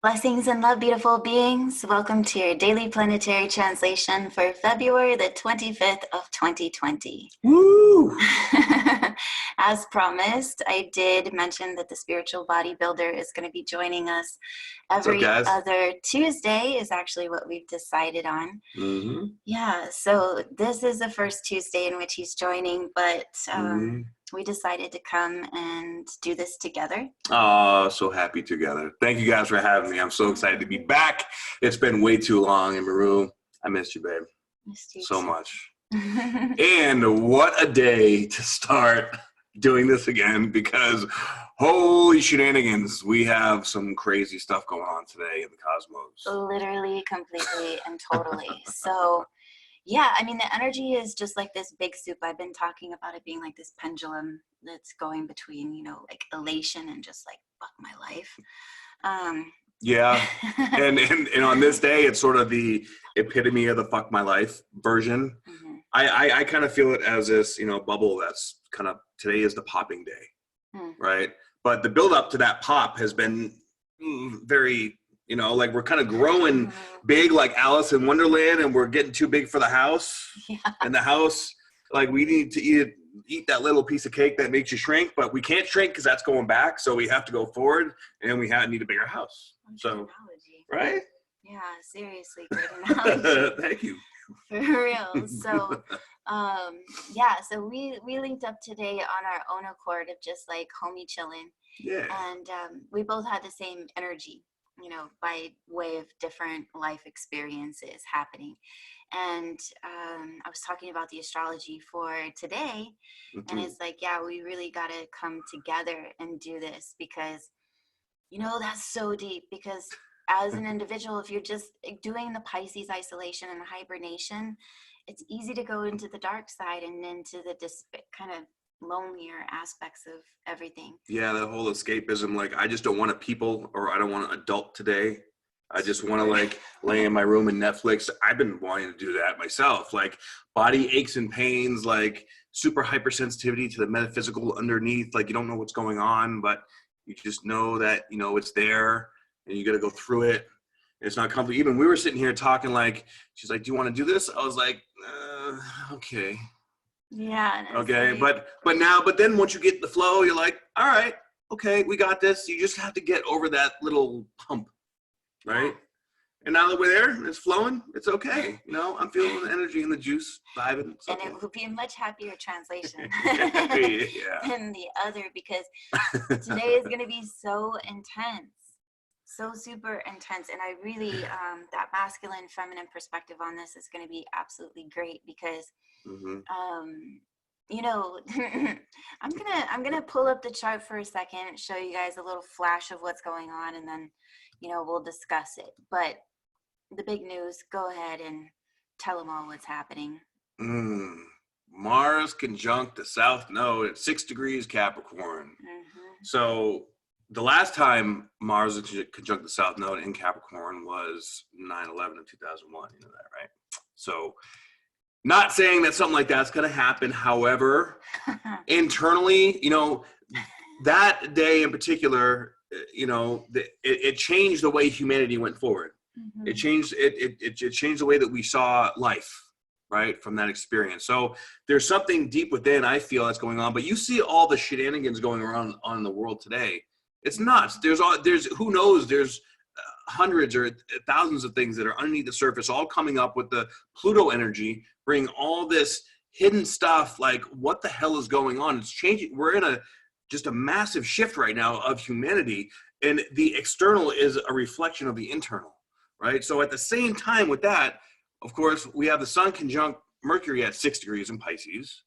Blessings and love, beautiful beings. Welcome to your daily planetary translation for February the 25th of 2020. Woo! As promised, I did mention that the spiritual bodybuilder is going to be joining us every other Tuesday is actually what we've decided on. Mm-hmm. Yeah, so this is the first Tuesday in which he's joining, but we decided to come and do this together. Oh, so happy together. Thank you guys for having me. I'm so excited to be back. It's been way too long. And Meru, I missed you, babe. Missed you so too. much. And what a day to start doing this again, because holy shenanigans, we have some crazy stuff going on today in the cosmos. Literally, completely, and totally. So yeah, I mean, the energy is just like this big soup. I've been talking about it being like this pendulum that's going between, you know, like elation and just like, fuck my life. Yeah. and on this day, it's sort of the epitome of the fuck my life version. Mm-hmm. I kind of feel it as this, you know, bubble that's kind of, today is the popping day, right? But the build up to that pop has been very, you know, like we're kind of growing big like Alice in Wonderland, and we're getting too big for the house. Yeah. And the house, like we need to eat that little piece of cake that makes you shrink, but we can't shrink because that's going back. So we have to go forward, and we need a bigger house. So, analogy. Right? Yeah, seriously, great analogy. Thank you. For real. So, yeah, so we linked up today on our own accord of just like homie chilling. Yeah. And we both had the same energy, you know, by way of different life experiences happening. And I was talking about the astrology for today, and it's like, yeah, we really got to come together and do this because, you know, that's so deep. Because as an individual, if you're just doing the Pisces isolation and hibernation, it's easy to go into the dark side and into the kind of lonelier aspects of everything. Yeah, that whole escapism, like I just don't want to people, or I don't want to adult today. I just want to like lay in my room and Netflix. I've been wanting to do that myself, like body aches and pains, like super hypersensitivity to the metaphysical underneath. Like you don't know what's going on, but you just know that, you know, it's there and you got to go through it. It's not comfortable. Even we were sitting here talking, like, she's like, do you want to do this? I was like, okay. Yeah. Okay. But then once you get in the flow, you're like, all right, okay, we got this. You just have to get over that little hump. Right? And now that we're there, it's flowing, it's okay. You know, I'm feeling the energy and the juice vibing. And it will be a much happier translation than the other, because today is going to be so intense, so super intense. And I really, that masculine, feminine perspective on this is going to be absolutely great because, you know, I'm gonna pull up the chart for a second, show you guys a little flash of what's going on, and then, you know, we'll discuss it. But the big news, go ahead and tell them all what's happening. Mars conjunct the South Node at 6 degrees Capricorn. So the last time Mars conjunct the South Node in Capricorn was 9/11 of 2001. You know that, right? So not saying that something like that's going to happen. However, internally, you know, that day in particular, you know, it changed the way humanity went forward. It changed it changed the way that we saw life, right, from that experience. So there's something deep within, I feel, that's going on. But you see all the shenanigans going around on the world today. It's nuts. There's who knows, there's hundreds or thousands of things that are underneath the surface, all coming up with the Pluto energy, bring all this hidden stuff. Like, what the hell is going on? It's changing. We're in just a massive shift right now of humanity, and the external is a reflection of the internal, right? So at the same time with that, of course, we have the Sun conjunct Mercury at 6 degrees in Pisces.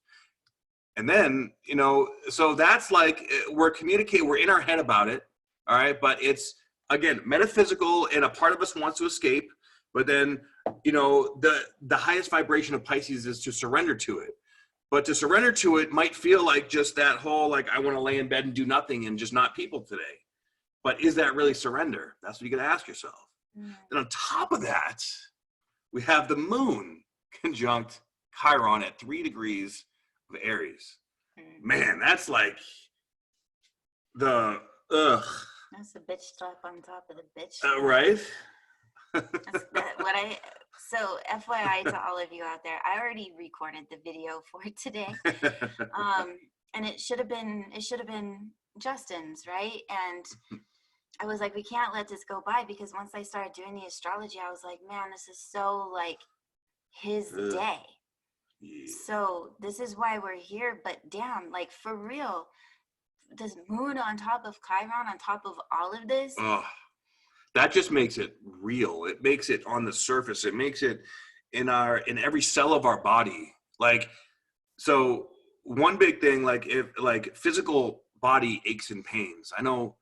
And then, you know, so that's like, we're in our head about it, all right? But it's, again, metaphysical, and a part of us wants to escape. But then, you know, the highest vibration of Pisces is to surrender to it. But to surrender to it might feel like just that whole, like, I want to lay in bed and do nothing and just not people today. But is that really surrender? That's what you got to ask yourself. And on top of that, we have the moon conjunct Chiron at 3 degrees of Aries. Man, that's like That's a bitch slap on top of the bitch. Right? So FYI to all of you out there, I already recorded the video for today. And it should have been Justin's, right? And I was like, we can't let this go by, because once I started doing the astrology, I was like, man, this is so like his day. Yeah. So this is why we're here. But damn, like for real, this moon on top of Chiron, on top of all of this. That just makes it real. It makes it on the surface. It makes it in every cell of our body. Like, so one big thing, like if like physical body aches and pains, I know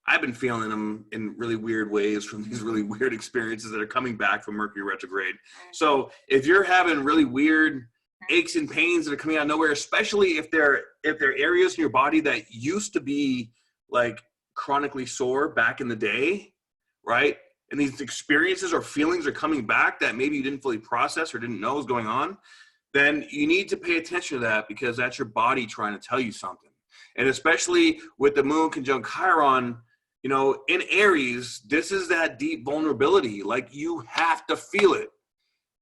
I've been feeling them in really weird ways from these really weird experiences that are coming back from Mercury retrograde. So if you're having really weird aches and pains that are coming out of nowhere, especially if they're areas in your body that used to be like chronically sore back in the day, right? And these experiences or feelings are coming back that maybe you didn't fully process or didn't know was going on, then you need to pay attention to that, because that's your body trying to tell you something. And especially with the moon conjunct Chiron, you know, in Aries, this is that deep vulnerability. Like, you have to feel it.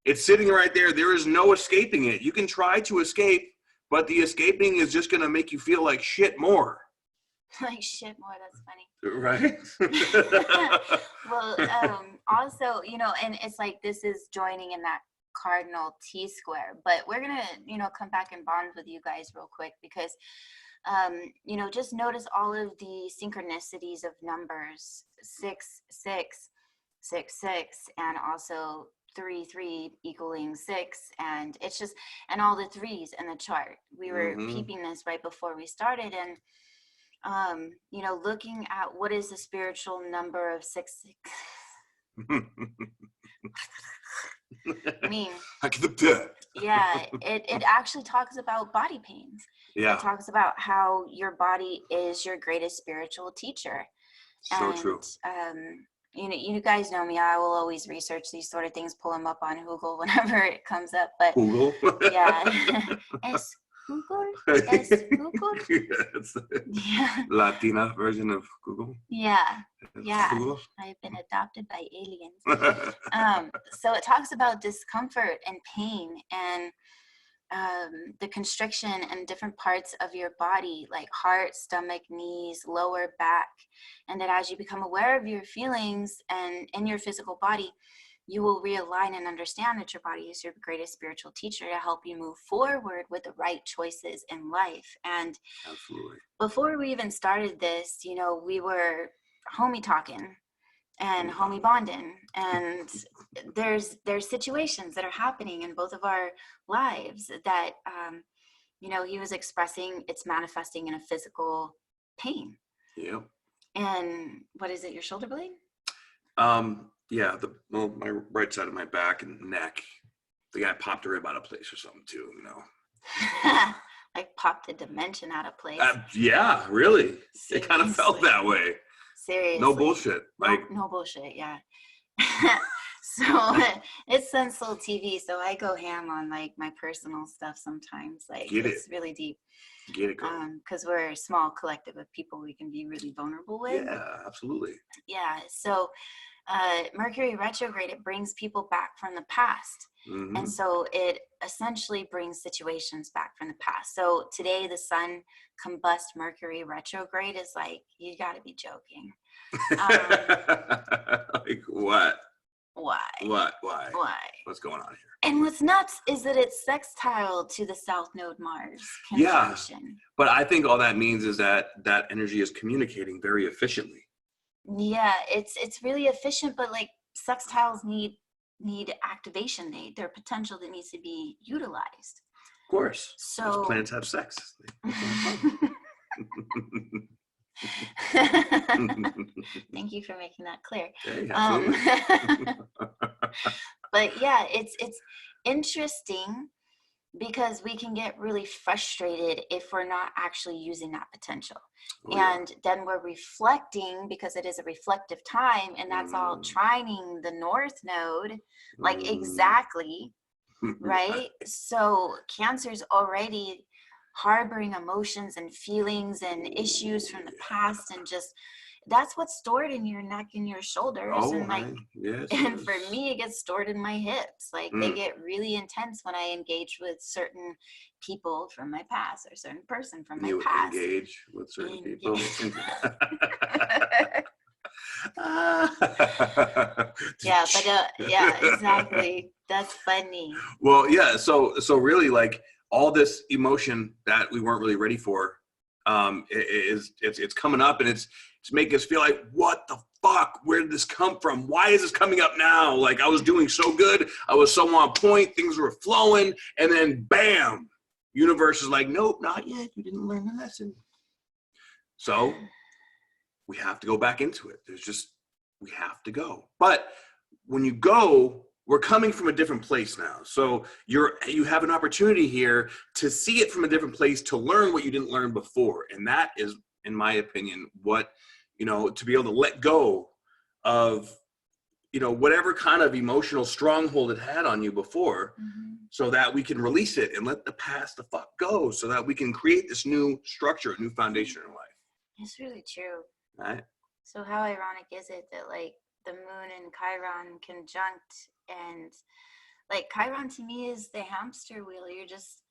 It's sitting right there. There is no escaping it. You can try to escape, but the escaping is just going to make you feel like shit more. Like shit more, that's funny. Right? Well, also, you know, and it's like this is joining in that cardinal T-square, but we're going to, you know, come back and bond with you guys real quick, because you know, just notice all of the synchronicities of numbers 6 6 6 6, and also 3 3 equaling 6, and it's just, and all the threes in the chart. We were peeping this right before we started, and you know, looking at what is the spiritual number of 6 6. I mean, yeah, it actually talks about body pains. Yeah. It talks about how your body is your greatest spiritual teacher. So true. You know, you guys know me. I will always research these sort of things, pull them up on Google whenever it comes up. But Google? Yeah. Google? Google? It's the Latina version of Google. Yeah. Yeah. Google? I've been adopted by aliens. So it talks about discomfort and pain, and the constriction in different parts of your body, like heart, stomach, knees, lower back. And that as you become aware of your feelings and in your physical body, you will realign and understand that your body is your greatest spiritual teacher to help you move forward with the right choices in life. And absolutely, before we even started this, you know, we were homie talking and homie bonding, and there's situations that are happening in both of our lives that you know, he was expressing it's manifesting in a physical pain. Yep. And what is it, your shoulder blade? Yeah, my right side of my back and neck. The guy popped a rib out of place or something too, you know. Like popped a dimension out of place. Yeah, really. Seriously. It kind of felt that way. Seriously. No bullshit. Like no bullshit, yeah. So it's Sensible TV, so I go ham on like my personal stuff sometimes. Like it's really deep. Get it, girl. Because we're a small collective of people we can be really vulnerable with. Yeah, absolutely. Yeah. So Mercury retrograde, it brings people back from the past. And so it essentially brings situations back from the past. So today the sun combust Mercury retrograde is like, you got to be joking. Like what? Why? Why? What's going on here? And what's nuts is that it's sextile to the South Node Mars conjunction. Yeah, but I think all that means is that that energy is communicating very efficiently. Yeah, it's really efficient, but like sextiles need activation. Their potential that needs to be utilized. Of course. So those planets have sex. Thank you for making that clear. Yeah, but yeah, it's interesting because we can get really frustrated if we're not actually using that potential. And then we're reflecting, because it is a reflective time, and that's all trining the North Node, like exactly, right? So Cancer's already harboring emotions and feelings and issues from the past, and just that's what's stored in your neck and your shoulders. Oh, and like, yes, and yes. for me, it gets stored in my hips. Like they get really intense when I engage with certain people from my past, or certain person from my past. Engage with certain people. Yeah, but yeah, exactly. That's funny. Well, yeah. So really, like, all this emotion that we weren't really ready for, it's coming up, and it's making us feel like, what the fuck? Where did this come from? Why is this coming up now? Like, I was doing so good, I was so on point, things were flowing, and then bam, universe is like, nope, not yet. You didn't learn the lesson. So we have to go back into it. We have to go. But when you go, we're coming from a different place now. So you have an opportunity here to see it from a different place, to learn what you didn't learn before. And that is, in my opinion, what, to be able to let go of, whatever kind of emotional stronghold it had on you before, so that we can release it and let the past the fuck go, so that we can create this new structure, a new foundation in life. It's really true. Right. So how ironic is it that, like, the moon and Chiron conjunct, and like Chiron to me is the hamster wheel. You're just,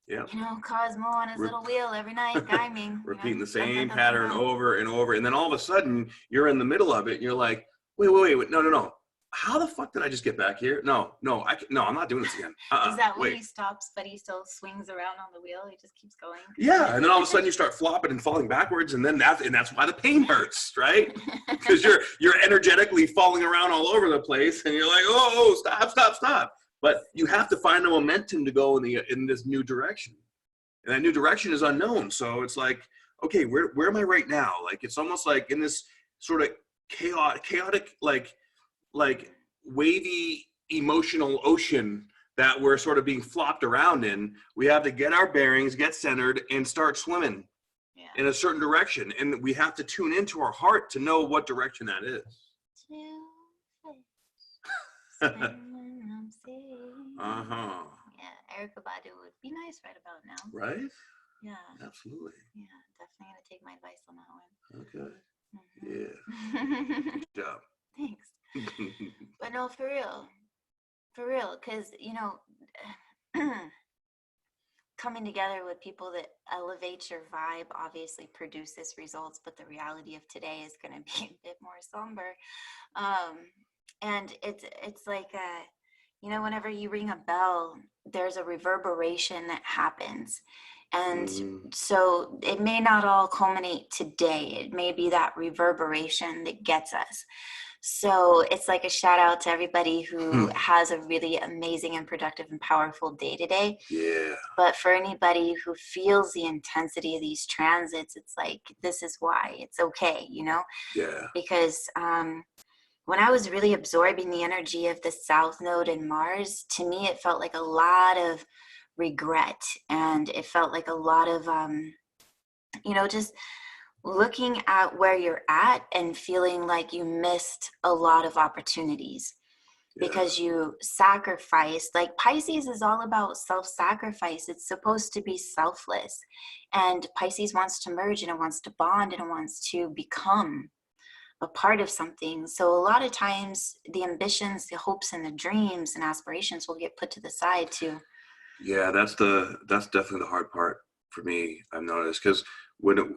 Cosmo on his little wheel every night, giming. Repeating the same pattern over and over. And then all of a sudden you're in the middle of it and you're like, wait, no. How the fuck did I just get back here? No, I'm not doing this again. Is that when he stops, but he still swings around on the wheel? He just keeps going. Yeah, and then all of a sudden you start flopping and falling backwards, and then that's why the pain hurts, right? Because you're energetically falling around all over the place, and you're like, oh, stop. But you have to find the momentum to go in this new direction, and that new direction is unknown. So it's like, okay, where am I right now? Like, it's almost like in this sort of chaotic, like wavy emotional ocean that we're sort of being flopped around in. We have to get our bearings, get centered, and start swimming in a certain direction. And we have to tune into our heart to know what direction that is. Yeah, Erykah Badu would be nice right about now. Right? Yeah. Absolutely. Yeah, definitely gonna take my advice on that one. Okay. Yeah. Good job. Thanks. But no, for real, because coming together with people that elevate your vibe obviously produces results, but the reality of today is going to be a bit more somber. And it's like whenever you ring a bell, there's a reverberation that happens. And so it may not all culminate today. It may be that reverberation that gets us. So it's like a shout out to everybody who has a really amazing and productive and powerful day today. Yeah. But for anybody who feels the intensity of these transits, it's like, this is why it's okay, Yeah. Because when I was really absorbing the energy of the South Node and Mars, to me, it felt like a lot of regret, and it felt like a lot of, just looking at where you're at and feeling like you missed a lot of opportunities because you sacrificed. Like, Pisces is all about self-sacrifice. It's supposed to be selfless, and Pisces wants to merge, and it wants to bond, and it wants to become a part of something. So a lot of times the ambitions, the hopes, and the dreams and aspirations will get put to the side too. Yeah, that's definitely the hard part for me, I've noticed, because when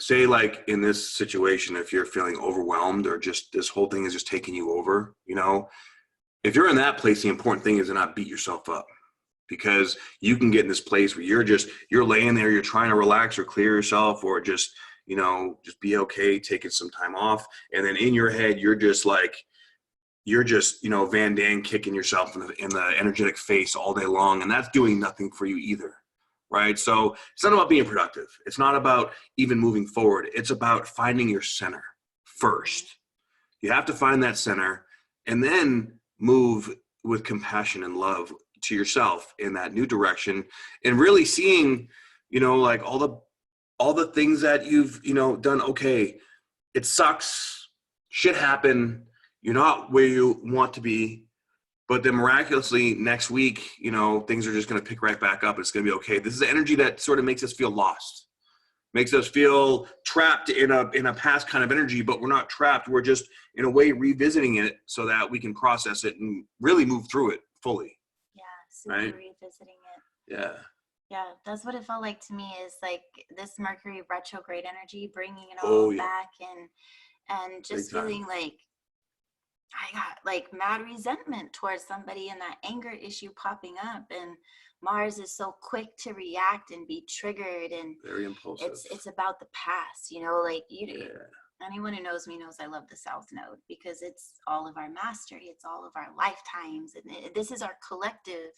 say in this situation, if you're feeling overwhelmed, or just this whole thing is just taking you over, if you're in that place, the important thing is to not beat yourself up, because you can get in this place where you're laying there, you're trying to relax or clear yourself, or just be okay, taking some time off. And then in your head, you're just Van Damme kicking yourself in the energetic face all day long. And that's doing nothing for you either. Right. So it's not about being productive. It's not about even moving forward. It's about finding your center first. You have to find that center, and then move with compassion and love to yourself in that new direction, and really seeing, all the things that you've, done. Okay, it sucks. Shit happened. You're not where you want to be. But then miraculously next week, things are just going to pick right back up. It's going to be okay. This is the energy that sort of makes us feel lost. makes us feel trapped in a past kind of energy, but we're not trapped. We're just in a way revisiting it so that we can process it and really move through it fully. Yeah, super right? revisiting it. Yeah. Yeah, that's what it felt like to me, is like this Mercury retrograde energy, bringing it all back, and just feeling like I got like mad resentment towards somebody, and that anger issue popping up, and Mars is so quick to react and be triggered, and very impulsive. It's about the past, you know, like anyone who knows me knows I love the South Node, because it's all of our mastery, it's all of our lifetimes, and this is our collective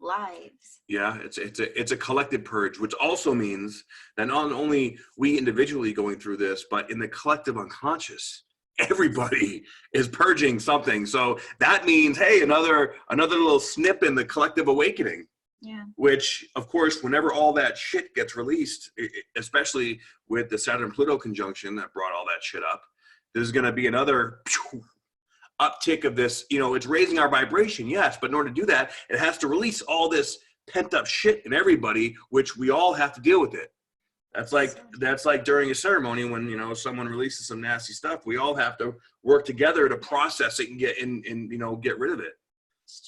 lives. Yeah, it's a collective purge, which also means that not only we individually going through this, but in the collective unconscious, everybody is purging something. So that means, hey, another little snip in the collective awakening. Yeah. Which, of course, whenever all that shit gets released, especially with the Saturn-Pluto conjunction that brought all that shit up, there's going to be another uptick of this. You know, it's raising our vibration, yes, but in order to do that, it has to release all this pent-up shit in everybody, which we all have to deal with it. That's like during a ceremony when, you know, someone releases some nasty stuff, we all have to work together to process it and get rid of it.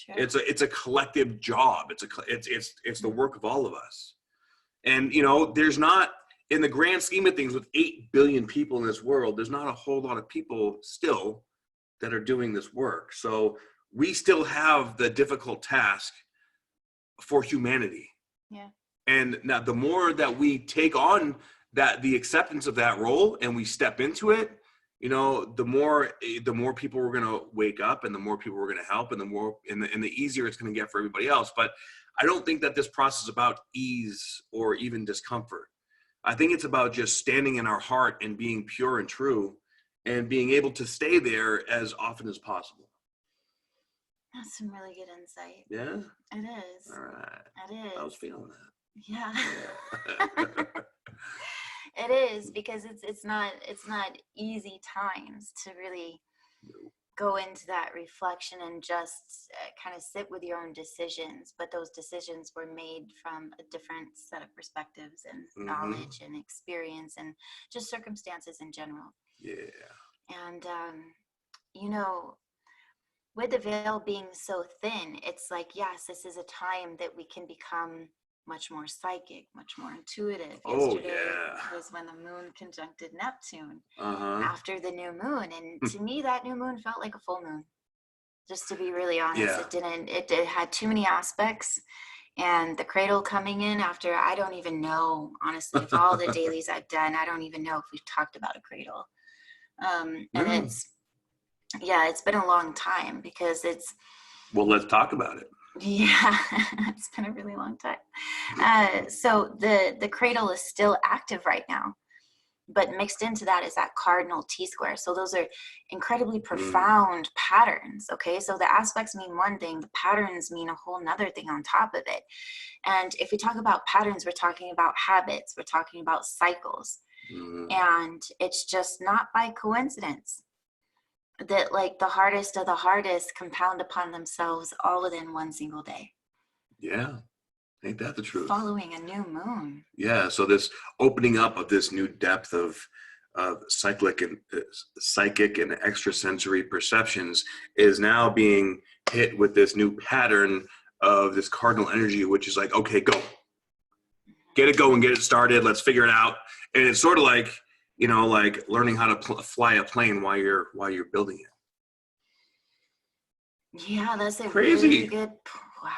It's a collective job. It's the work of all of us. And, you know, there's not, in the grand scheme of things, with 8 billion people in this world, there's not a whole lot of people still that are doing this work. So we still have the difficult task for humanity. Yeah. And now the more that we take on the acceptance of that role and we step into it, you know, the more people we're going to wake up, and the more people we're going to help, and the easier it's going to get for everybody else. But I don't think that this process is about ease or even discomfort. I think it's about just standing in our heart and being pure and true, and being able to stay there as often as possible. That's some really good insight. Yeah? It is. All right. It is. I was feeling that. Yeah. It is, because it's not easy times to really go into that reflection and just kind of sit with your own decisions. But those decisions were made from a different set of perspectives and knowledge and experience and just circumstances in general. Yeah. And, you know, with the veil being so thin, it's like, yes, this is a time that we can become much more psychic, much more intuitive. Yesterday was when the moon conjuncted Neptune after the new moon. And to me, that new moon felt like a full moon, just to be really honest. It had too many aspects. And the cradle coming in after, I don't even know, honestly, of all the dailies I've done, I don't even know if we've talked about a cradle. And it's been a long time, because it's... Well, let's talk about it. Yeah, it's been a really long time. So the cradle is still active right now, but mixed into that is that cardinal T-square. So those are incredibly profound patterns, okay? So the aspects mean one thing, the patterns mean a whole nother thing on top of it. And if we talk about patterns, we're talking about habits, we're talking about cycles. And it's just not by coincidence that like the hardest of the hardest compound upon themselves all within one single day. Yeah. Ain't that the truth? Following a new moon. Yeah. So this opening up of this new depth of psychic and extrasensory perceptions is now being hit with this new pattern of this cardinal energy, which is like, okay, go. Get it going, get it started. Let's figure it out. And it's sort of like, you know, like learning how to fly a plane while you're building it. Yeah, that's a crazy. Really good. Wow.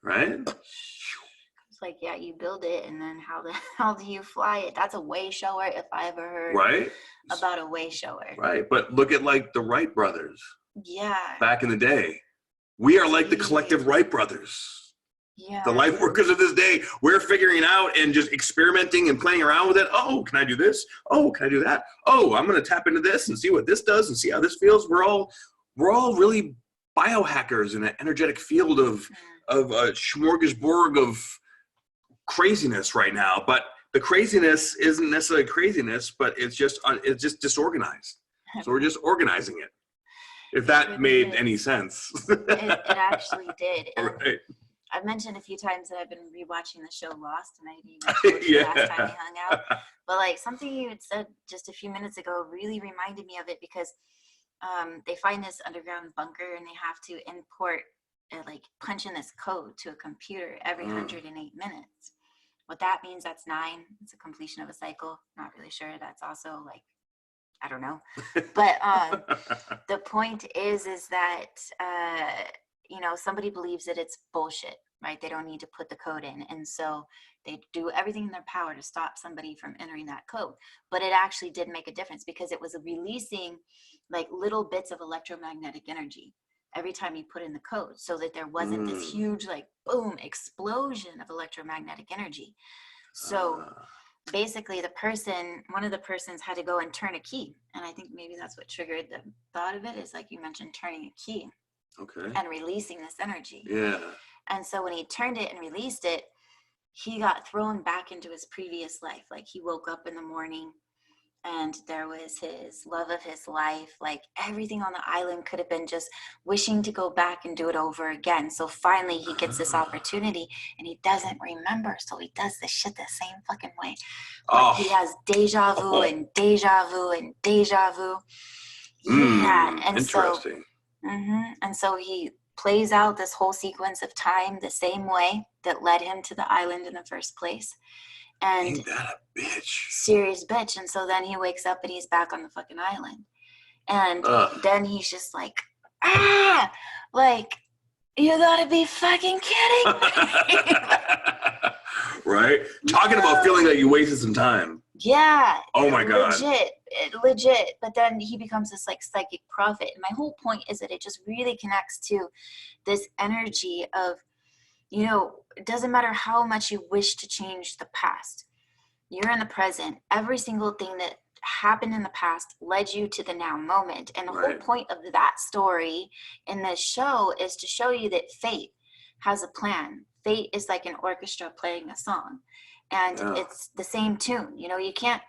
Right? It's like, yeah, you build it, and then how the hell do you fly it? That's a way shower if I ever heard about a way shower. Right. But look at like the Wright brothers. Yeah. Back in the day. We are like the collective Wright brothers. Yeah. The life workers of this day, we're figuring it out and just experimenting and playing around with it. Oh, can I do this? Oh, can I do that? Oh, I'm going to tap into this and see what this does and see how this feels. We're all really biohackers in an energetic field of a smorgasbord of craziness right now. But the craziness isn't necessarily craziness, but it's just disorganized. So we're just organizing it. If that made any sense. It actually did. Right. I've mentioned a few times that I've been rewatching the show Lost, and I didn't even told you last time we hung out. But like something you had said just a few minutes ago really reminded me of it, because they find this underground bunker and they have to import, like punch in this code to a computer every 108 minutes. What that means, that's 9. It's a completion of a cycle. Not really sure. That's also like, I don't know. But the point is that, you know, somebody believes that it's bullshit, right? They don't need to put the code in. And so they do everything in their power to stop somebody from entering that code. But it actually did make a difference, because it was releasing like little bits of electromagnetic energy every time you put in the code, so that there wasn't this huge like boom explosion of electromagnetic energy. So basically one of the persons had to go and turn a key. And I think maybe that's what triggered the thought of it, is like you mentioned, turning a key. Okay. And releasing this energy. Yeah. And so when he turned it and released it, he got thrown back into his previous life. Like he woke up in the morning and there was his love of his life. Like everything on the island could have been just wishing to go back and do it over again. So finally he gets this opportunity and he doesn't remember. So he does this shit the same fucking way. But he has deja vu and deja vu and deja vu. Yeah. And interesting. And so he plays out this whole sequence of time the same way that led him to the island in the first place. And ain't that a bitch? Serious bitch. And so then he wakes up and he's back on the fucking island. And then he's just like, like, you gotta be fucking kidding me. Right? Talking about feeling like you wasted some time. Yeah. Oh my God. Legit. But then he becomes this like psychic prophet. And my whole point is that it just really connects to this energy of, you know, it doesn't matter how much you wish to change the past. You're in the present. Every single thing that happened in the past led you to the now moment. And the whole point of that story in this show is to show you that fate has a plan. Fate is like an orchestra playing a song. And it's the same tune. You know, you can't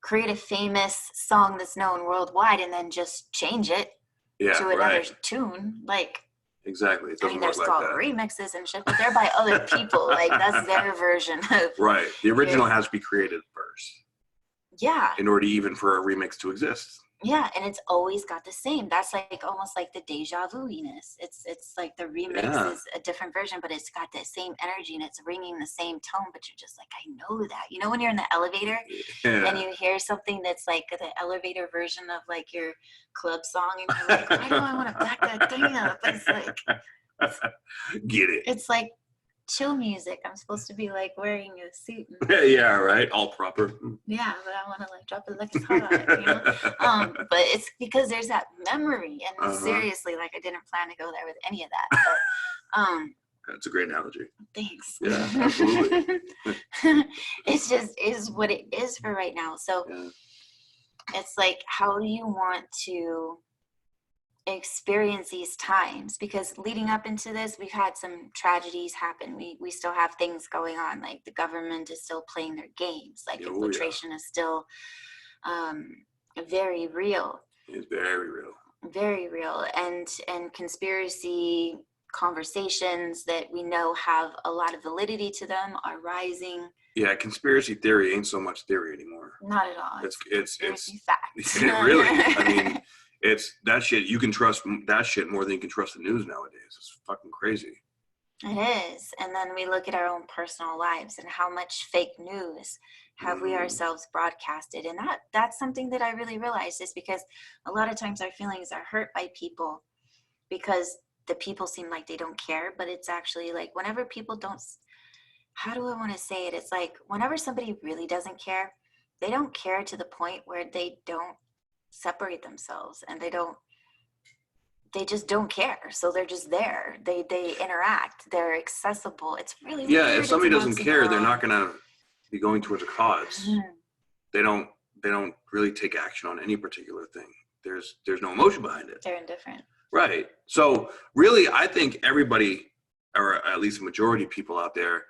create a famous song that's known worldwide and then just change it to another tune. Like, exactly. It doesn't work like that. I mean, there's remixes and shit, but they're by other people. Like, that's their version of... Right. The original has to be created first. Yeah. In order even for a remix to exist. Yeah, and it's always got the same. That's like almost like the deja vu-iness. It's like the remix is a different version, but it's got the same energy and it's ringing the same tone, but you're just like, I know that. You know when you're in the elevator and you hear something that's like the elevator version of like your club song and you're like, why do I want to back that thing up? It's like... Get it. It's like chill music. I'm supposed to be like wearing a suit. Yeah, right. All proper. Yeah, but I want to like drop it like it's hot, you know? But it's because there's that memory, and seriously, like I didn't plan to go there with any of that. But that's a great analogy. Thanks. Yeah, absolutely. It's just is what it is for right now. So it's like, how do you want to experience these times? Because leading up into this, we've had some tragedies happen. We still have things going on, like the government is still playing their games, like infiltration is still very real. It's very real, and conspiracy conversations that we know have a lot of validity to them are rising. Yeah, conspiracy theory ain't so much theory anymore. Not at all. It's facts. It really, I mean, it's that shit. You can trust that shit more than you can trust the news nowadays. It's fucking crazy. It is. And then we look at our own personal lives and how much fake news have we ourselves broadcasted. And that's something that I really realized, is because a lot of times our feelings are hurt by people because the people seem like they don't care. But it's actually like whenever people don't, how do I want to say it? It's like whenever somebody really doesn't care, they don't care to the point where they don't separate themselves, and they just don't care. So they're just there. They interact. They're accessible. It's really weird. If somebody doesn't care, they're not gonna be going towards a cause. They don't really take action on any particular thing. There's no emotion behind it. They're indifferent. Right. So really, I think everybody, or at least a majority of people out there,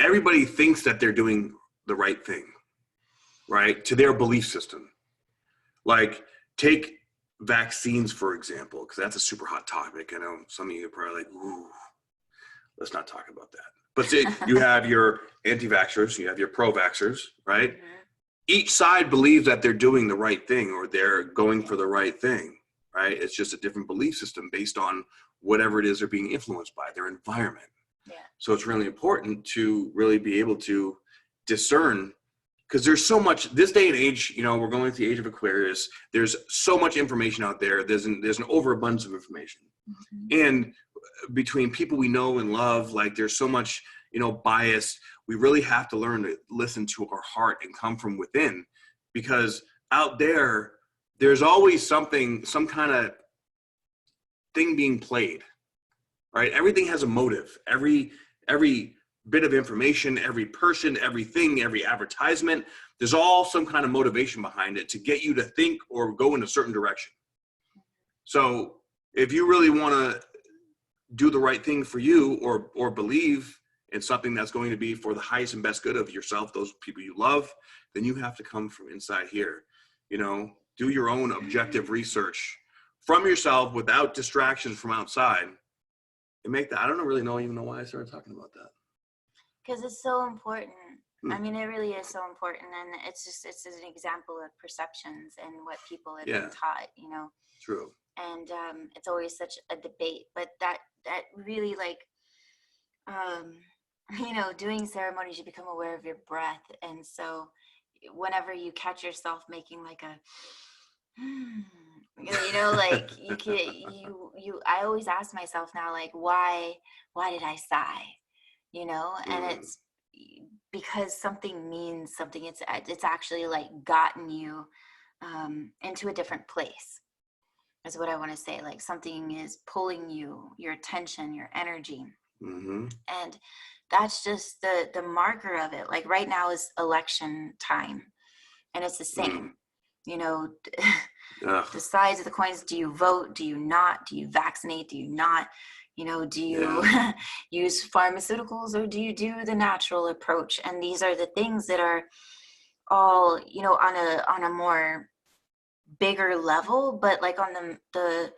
everybody thinks that they're doing the right thing, right, to their belief system. Like, take vaccines, for example, because that's a super hot topic. I know some of you are probably like, ooh. let's not talk about that. But see, you have your anti-vaxxers, you have your pro-vaxxers, right? Mm-hmm. Each side believes that they're doing the right thing or they're going for the right thing, right? It's just a different belief system based on whatever it is they're being influenced by, their environment. Yeah. So it's really important to really be able to discern, because there's so much, this day and age, you know, we're going through the age of Aquarius. There's so much information out there. There's an overabundance of information. Mm-hmm. And between people we know and love, like there's so much, you know, bias. We really have to learn to listen to our heart and come from within, because out there, there's always something, some kind of thing being played, right? Everything has a motive. Every bit of information, every person, everything, every advertisement, there's all some kind of motivation behind it to get you to think or go in a certain direction. So if you really want to do the right thing for you or believe in something that's going to be for the highest and best good of yourself, those people you love, then you have to come from inside here, you know, do your own objective research from yourself without distractions from outside and make that. I don't really even know why I started talking about that. Because it's so important. I mean, it really is so important. And it's an example of perceptions and what people have been taught, you know. True. And it's always such a debate, but that really, like, you know, doing ceremonies, you become aware of your breath. And so whenever you catch yourself making like a, you know, like I always ask myself now, like, why did I sigh? You know, and it's because something means something. It's actually like gotten you into a different place. Is what I want to say. Like something is pulling you, your attention, your energy. Mm-hmm. And that's just the marker of it. Like right now is election time and it's the same, you know, the sides of the coins. Do you vote? Do you not? Do you vaccinate? Do you not? You know, do you use pharmaceuticals or do you do the natural approach? And these are the things that are all, you know, on a more bigger level, but like on the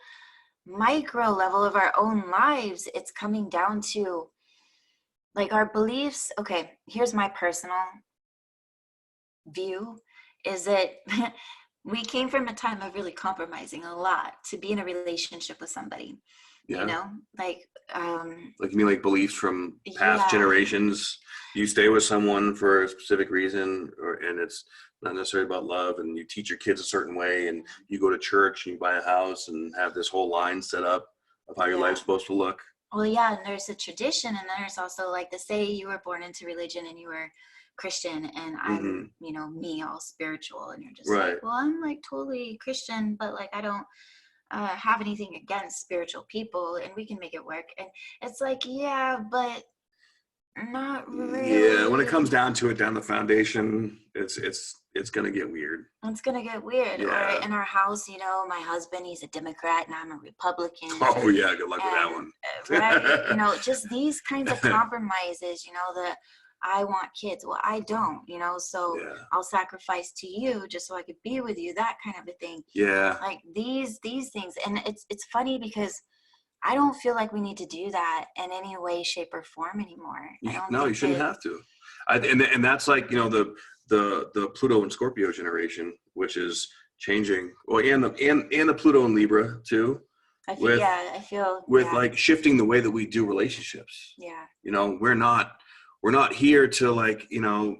micro level of our own lives, it's coming down to like our beliefs. Okay, here's my personal view is that we came from a time of really compromising a lot to be in a relationship with somebody. You know, like you mean like beliefs from past generations? You stay with someone for a specific reason, and it's not necessarily about love, and you teach your kids a certain way, and you go to church and you buy a house and have this whole line set up of how your life's supposed to look. Well, yeah, and there's a tradition, and there's also like to say you were born into religion and you were Christian, and I'm, you know, me all spiritual, and you're just like, well, I'm like totally Christian, but like I don't have anything against spiritual people, and we can make it work. And it's like, yeah, but not really. Yeah, when it comes down to it, down the foundation, it's gonna get weird. It's gonna get weird. Yeah. Or in our house, you know, my husband, he's a Democrat and I'm a Republican. Oh yeah, good luck with that one. Right, you know, just these kinds of compromises, you know, the I want kids. Well, I don't, you know, so I'll sacrifice to you just so I could be with you, that kind of a thing. Yeah. Like these things. And it's funny because I don't feel like we need to do that in any way, shape, or form anymore. No, you shouldn't have to. And that's like, you know, the Pluto and Scorpio generation, which is changing. Well, and the Pluto and Libra too. I feel like shifting the way that we do relationships. Yeah. You know, we're not here to like, you know,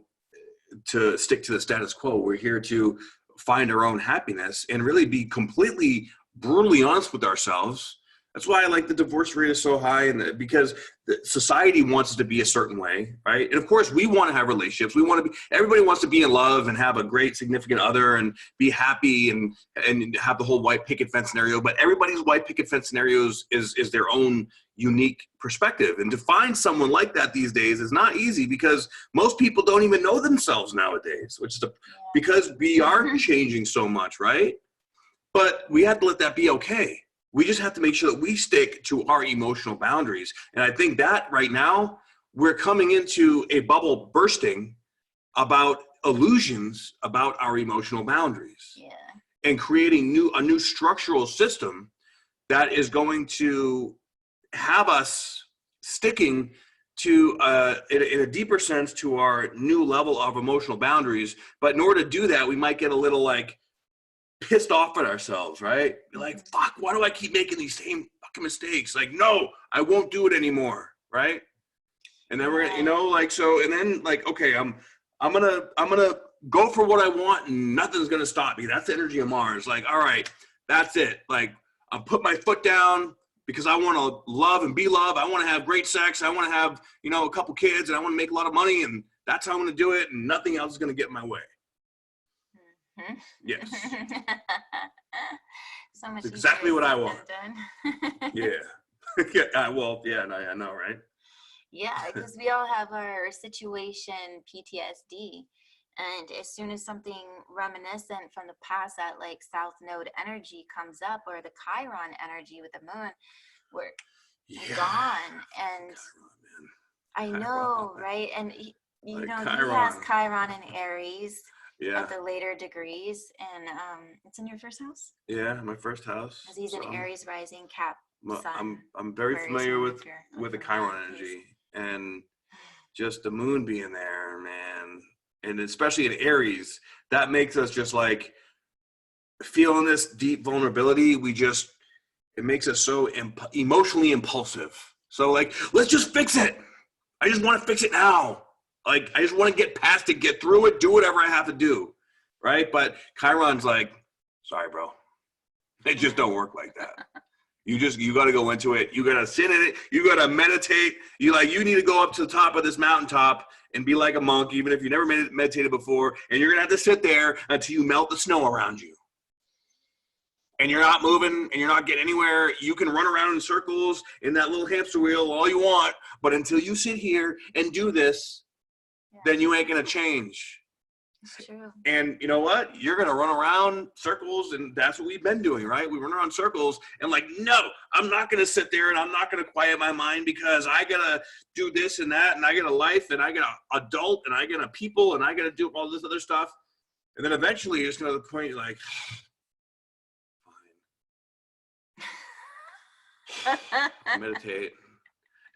to stick to the status quo. We're here to find our own happiness and really be completely brutally honest with ourselves. That's why I like the divorce rate is so high, and because the society wants us to be a certain way, right? And of course, we want to have relationships. Everybody wants to be in love and have a great significant other and be happy and have the whole white picket fence scenario. But everybody's white picket fence scenarios is their own unique perspective. And to find someone like that these days is not easy because most people don't even know themselves nowadays, which is because we are changing so much, right? But we have to let that be okay. We just have to make sure that we stick to our emotional boundaries. And I think that right now we're coming into a bubble bursting about illusions about our emotional boundaries and creating a new structural system that is going to have us sticking to, in a deeper sense, to our new level of emotional boundaries. But in order to do that, we might get a little like pissed off at ourselves, right? You're like, fuck, why do I keep making these same fucking mistakes? Like, no, I won't do it anymore, right? And then we're gonna, you know, like, so, and then like, okay, I'm gonna go for what I want and nothing's gonna stop me. That's the energy of Mars. Like, all right, that's it. Like, I'll put my foot down because I want to love and be loved. I want to have great sex. I want to have, you know, a couple kids, and I want to make a lot of money, and that's how I'm going to do it, and nothing else is going to get in my way. Mm-hmm. Yes. So much. That's exactly what I want. Yeah. Yeah. Well, yeah, I know, right? Yeah, because we all have our situation PTSD. And as soon as something reminiscent from the past, that like South Node energy comes up, or the Chiron energy with the moon, we're gone. And I know, right? And you know, he has Chiron in Aries at the later degrees, and it's in your first house. Yeah, my first house. Because he's an Aries rising Cap. Sun, I'm very familiar with the Chiron energy, and just the moon being there, man. And especially in Aries, that makes us just like feeling this deep vulnerability. It makes us so emotionally impulsive. So like, let's just fix it. I just want to fix it now. Like, I just want to get past it, get through it, do whatever I have to do. Right. But Chiron's like, sorry, bro. It just don't work like that. You got to go into it. You got to sit in it. You got to meditate. You need to go up to the top of this mountaintop and be like a monk, even if you never meditated before. And you're going to have to sit there until you melt the snow around you. And you're not moving and you're not getting anywhere. You can run around in circles in that little hamster wheel all you want. But until you sit here and do this, then you ain't going to change. It's true. And you know what? You're going to run around circles, and that's what we've been doing, right? We run around circles and like, no, I'm not going to sit there and I'm not going to quiet my mind because I got to do this and that, and I got a life, and I got an adult, and I got a people, and I got to do all this other stuff. And then eventually you're just going to the point you're like, fine. Meditate.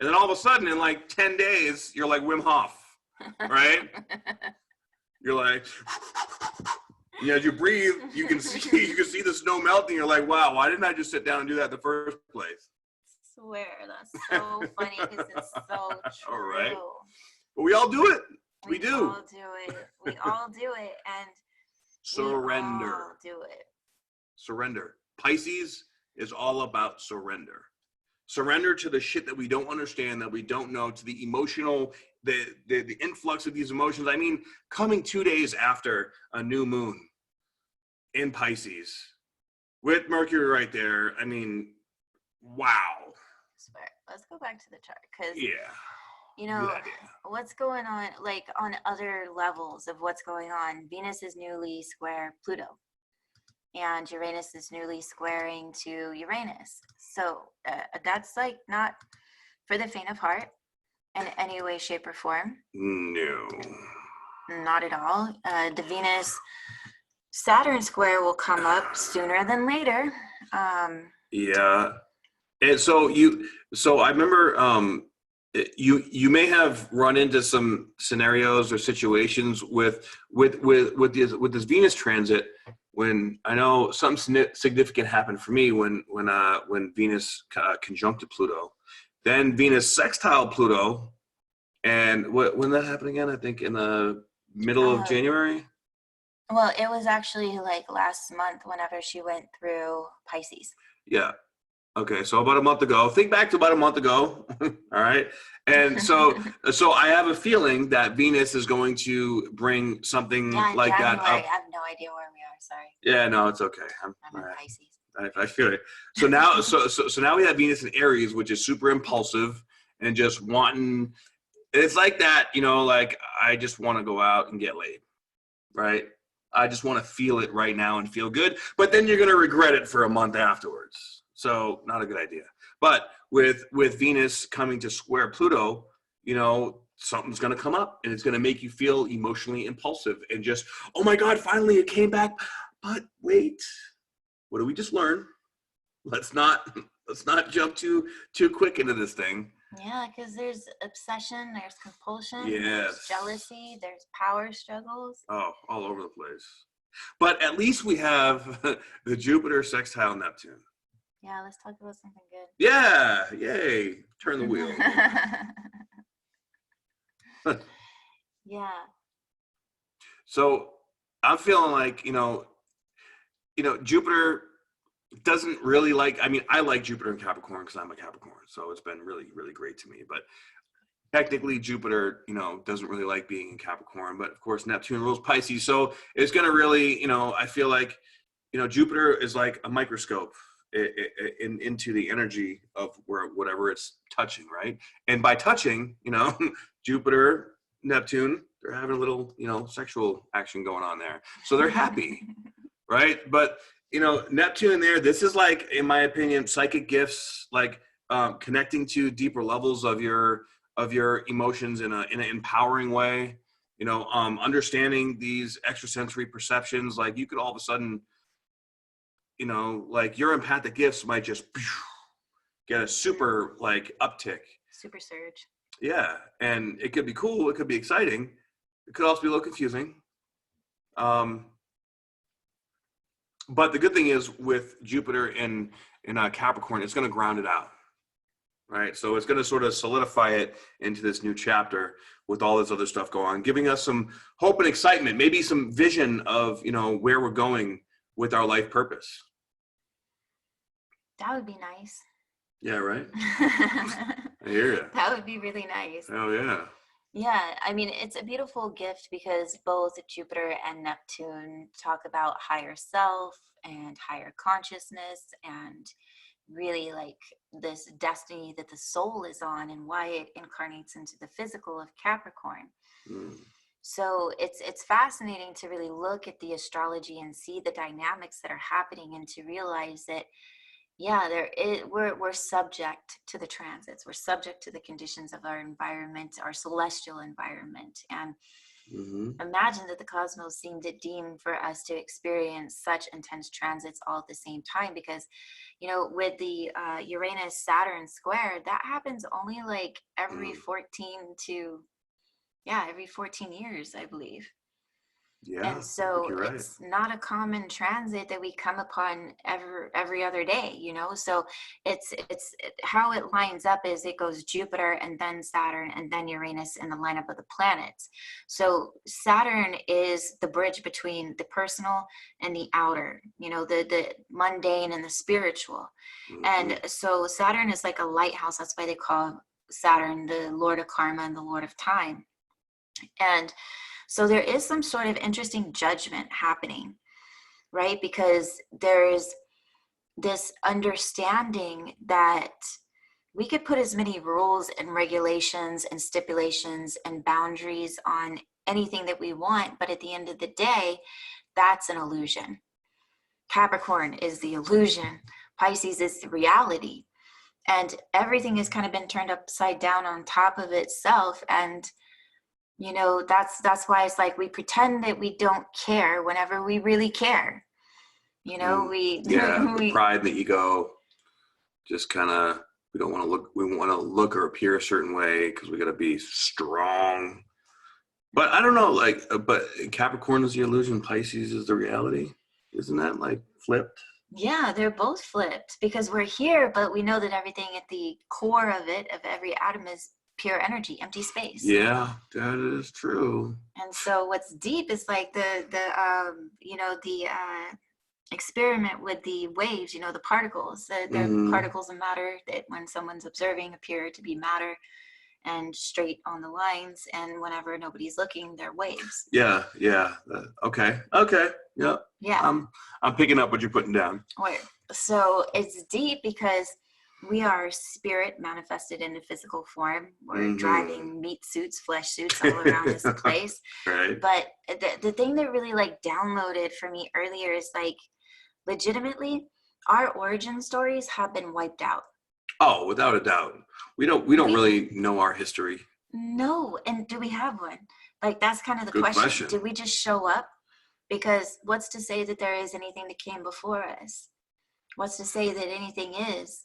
And then all of a sudden in like 10 days, you're like Wim Hof, right? You're like, as you breathe, you can see the snow melting. You're like, wow, why didn't I just sit down and do that in the first place? I swear, that's so funny because it's so true. All right. But we all do it. We do. We all do it. We all do it. And surrender. We all do it. Surrender. Pisces is all about surrender. Surrender to the shit that we don't understand, that we don't know, to the emotional, the influx of these emotions. I mean, coming 2 days after a new moon in Pisces with Mercury right there. I mean, wow. I swear. Let's go back to the chart because you know what's going on, like on other levels of what's going on. Venus is newly square Pluto, and Uranus is newly squaring to Uranus. So that's like not for the faint of heart in any way, shape, or form. No. Not at all. The Venus-Saturn square will come up sooner than later. Yeah. And so I remember you may have run into some scenarios or situations with this Venus transit, when I know something significant happened for me when Venus conjuncted Pluto, then Venus sextile Pluto, and when that happened again? I think in the middle of January. Well, it was actually like last month whenever she went through Pisces. Yeah. Okay, so about a month ago. Think back to about a month ago. All right. And so I have a feeling that Venus is going to bring something like January. that up. I have no idea where we are. Sorry. Yeah, no, it's okay. I'm in Pisces. I feel it. So now, so now we have Venus in Aries, which is super impulsive and just wanting. It's like that, like I just want to go out and get laid, right? I just want to feel it right now and feel good, but then you're going to regret it for a month afterwards. So not a good idea. But with Venus coming to square Pluto, something's going to come up and it's going to make you feel emotionally impulsive and just, oh my God, finally it came back. But wait, what did we just learn? Let's not jump too quick into this thing. Yeah, because there's obsession, there's compulsion, Yes. there's jealousy, there's power struggles. Oh, all over the place. But at least we have the Jupiter sextile Neptune. Yeah, let's talk about something good. Yeah, yay. Turn the wheel. Yeah. So I'm feeling like, Jupiter doesn't really like, I mean, I like Jupiter in Capricorn because I'm a Capricorn. So it's been really, really great to me. But technically Jupiter, doesn't really like being in Capricorn. But of course, Neptune rules Pisces. So it's going to really, I feel like, Jupiter is like a microscope into the energy of whatever it's touching, right? And by touching, Jupiter, Neptune, they're having a little, sexual action going on there. So they're happy, right? But, Neptune there, this is like, in my opinion, psychic gifts, like connecting to deeper levels of your emotions in an empowering way, understanding these extrasensory perceptions. Like you could all of a sudden, like your empathic gifts might just get a super like uptick. Super surge. Yeah. And it could be cool. It could be exciting. It could also be a little confusing. But the good thing is with Jupiter in Capricorn, it's going to ground it out. Right. So it's going to sort of solidify it into this new chapter with all this other stuff going on, giving us some hope and excitement, maybe some vision of, where we're going with our life purpose. That would be nice. Yeah, right? I hear you. That would be really nice. Oh, yeah. Yeah, I mean, it's a beautiful gift because both Jupiter and Neptune talk about higher self and higher consciousness and really like this destiny that the soul is on and why it incarnates into the physical of Capricorn. So it's fascinating to really look at the astrology and see the dynamics that are happening and to realize that we're subject to the transits. We're subject to the conditions of our environment, our celestial environment. And imagine that the cosmos seemed to deem for us to experience such intense transits all at the same time, because, with the Uranus-Saturn square, that happens only like every 14 years, I believe. Yeah, and so right. It's not a common transit that we come upon every other day, so it's how it lines up is it goes Jupiter and then Saturn and then Uranus in the lineup of the planets. So Saturn is the bridge between the personal and the outer, the mundane and the spiritual. And so Saturn is like a lighthouse. That's why they call Saturn the Lord of Karma and the Lord of Time. And so there is some sort of interesting judgment happening, right? Because there's this understanding that we could put as many rules and regulations and stipulations and boundaries on anything that we want, but at the end of the day, that's an illusion. Capricorn is the illusion. Pisces is the reality. And everything has kind of been turned upside down on top of itself. And that's why it's like we pretend that we don't care whenever we really care. The pride and the ego, just kind of, we want to look or appear a certain way because we got to be strong. But I don't know, but Capricorn is the illusion, Pisces is the reality. Isn't that like flipped? Yeah, they're both flipped because we're here, but we know that everything at the core of it, of every atom, is pure energy, empty space. Yeah, that is true. And so what's deep is like the experiment with the waves, the particles. The particles of matter that when someone's observing appear to be matter and straight on the lines, and whenever nobody's looking, they're waves. Yeah. Okay. Yeah. I'm picking up what you're putting down. So it's deep because we are spirit manifested in a physical form. We're driving meat suits, flesh suits all around this place. Right. But the thing that really like downloaded for me earlier is like, legitimately, our origin stories have been wiped out. Oh, without a doubt. We don't really know our history. No. And do we have one? Like, that's kind of the question. Did we just show up? Because what's to say that there is anything that came before us? What's to say that anything is?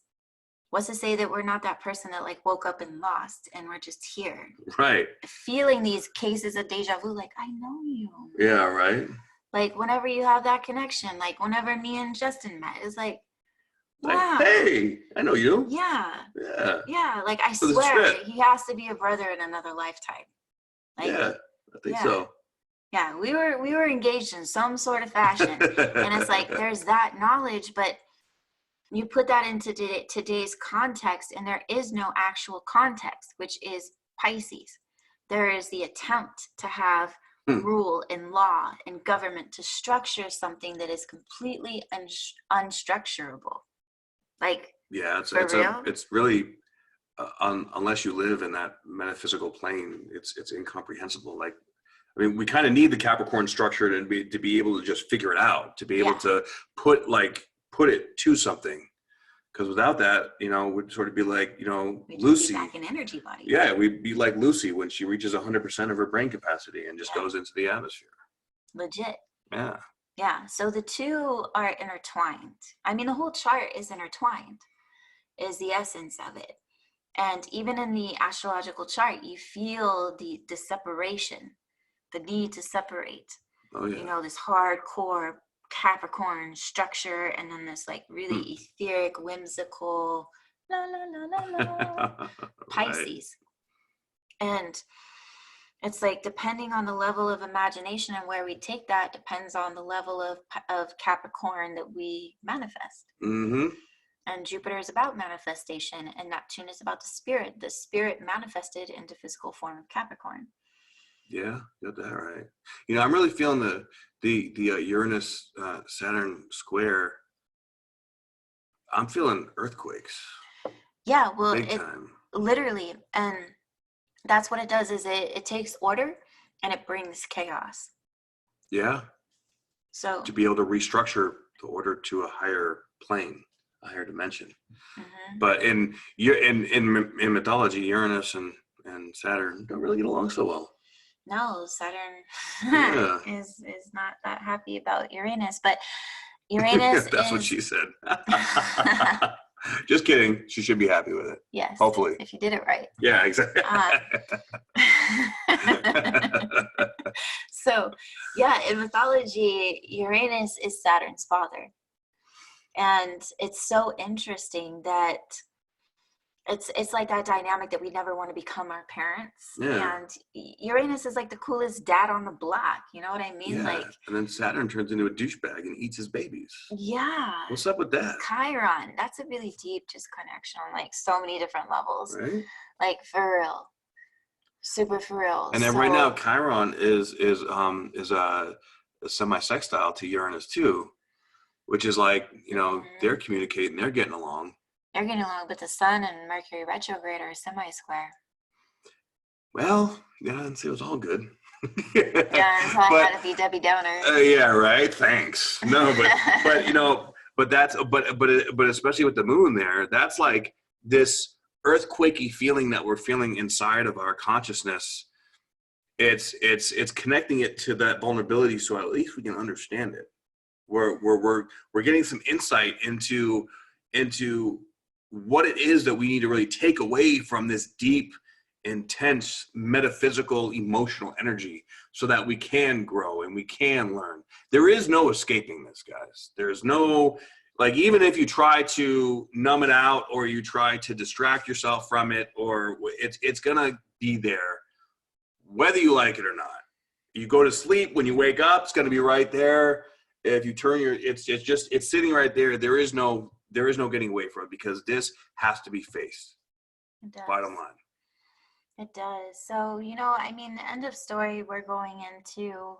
What's to say that we're not that person that like woke up and lost and we're just here? Right. Feeling these cases of deja vu, like, I know you. Yeah, right. Like whenever you have that connection, like whenever me and Justin met, it's like, wow. Like, hey, I know you. Yeah. Yeah. Yeah. Like I For the swear trip. he has to be a brother in another lifetime. Like, Yeah, I think so. Yeah, we were engaged in some sort of fashion. And it's like there's that knowledge, but you put that into today's context, and there is no actual context, which is Pisces. There is the attempt to have rule and law and government to structure something that is completely unstructurable. Like, yeah, it's really unless you live in that metaphysical plane, it's incomprehensible. Like, I mean, we kind of need the Capricorn structure to be able to just figure it out, to be able to put it to something. Because without that, we'd sort of be like, Lucy. Be back in energy body. Yeah, we'd be like Lucy when she reaches 100% of her brain capacity and just goes into the atmosphere. Legit. Yeah. Yeah. So the two are intertwined. I mean, the whole chart is intertwined, is the essence of it. And even in the astrological chart, you feel the separation, the need to separate. Oh, yeah. This hardcore Capricorn structure, and then this like really etheric, whimsical, la la la la la Pisces. And it's like, depending on the level of imagination and where we take that, depends on the level of Capricorn that we manifest. Mm-hmm. And Jupiter is about manifestation, and Neptune is about the spirit manifested into physical form of Capricorn. Yeah, you got that right. I'm really feeling the Uranus Saturn square. I'm feeling earthquakes. Yeah, well, big time. Literally, and that's what it does. Is it takes order and it brings chaos. Yeah. So to be able to restructure the order to a higher plane, a higher dimension. Mm-hmm. But in mythology, Uranus and Saturn don't really get along so well. No, Saturn is not that happy about Uranus, but Uranus That's what she said. Just kidding. She should be happy with it. Yes. Hopefully. If you did it right. Yeah, exactly. So, yeah, in mythology, Uranus is Saturn's father. And it's so interesting that it's like that dynamic that we never want to become our parents. Yeah. And Uranus is like the coolest dad on the block. You know what I mean? Yeah. Like, and then Saturn turns into a douchebag and eats his babies. Yeah. What's up with that? Chiron. That's a really deep just connection on like so many different levels. Right? Like, for real. Super for real. And then right now Chiron is a semi-sextile to Uranus too, which is like, they're communicating, they're getting along. They're getting along, but the Sun and Mercury retrograde are semi-square. Well, yeah, it was all good. Yeah, so I had to be Debbie Downer. Yeah, right. Thanks. No, but especially with the moon there, that's like this earthquakey feeling that we're feeling inside of our consciousness. It's connecting it to that vulnerability, so at least we can understand it. We're getting some insight into what it is that we need to really take away from this deep, intense, metaphysical, emotional energy, so that we can grow and we can learn. There is no escaping this, guys. There's no, like, even if you try to numb it out or you try to distract yourself from it, or it's gonna be there, whether you like it or not. You go to sleep, when you wake up, it's gonna be right there. If you turn it's sitting right there. There is no getting away from it, because this has to be faced. Bottom line. It does. So, the end of story, we're going into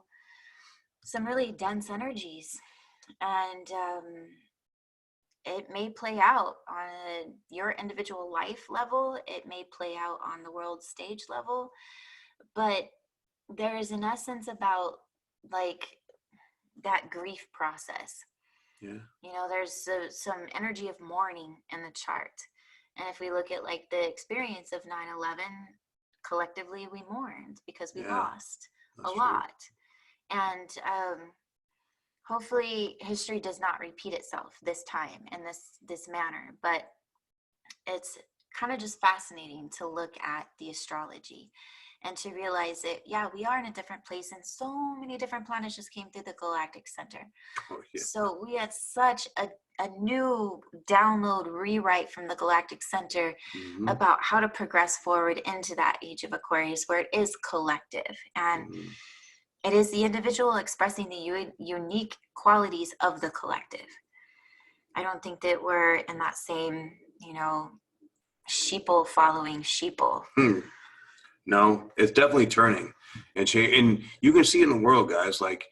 some really dense energies, and it may play out on your individual life level. It may play out on the world stage level, but there is an essence about like that grief process. Yeah. There's some energy of mourning in the chart. And if we look at like the experience of 9/11, collectively we mourned because we lost a lot. And hopefully history does not repeat itself this time in this manner. But it's kind of just fascinating to look at the astrology and to realize that, yeah, we are in a different place, and so many different planets just came through the galactic center. Oh, yeah. So we had such a new download rewrite from the galactic center about how to progress forward into that age of Aquarius, where it is collective, and it is the individual expressing the unique qualities of the collective. I don't think that we're in that same, sheeple following sheeple. No, it's definitely turning and and you can see in the world, guys, like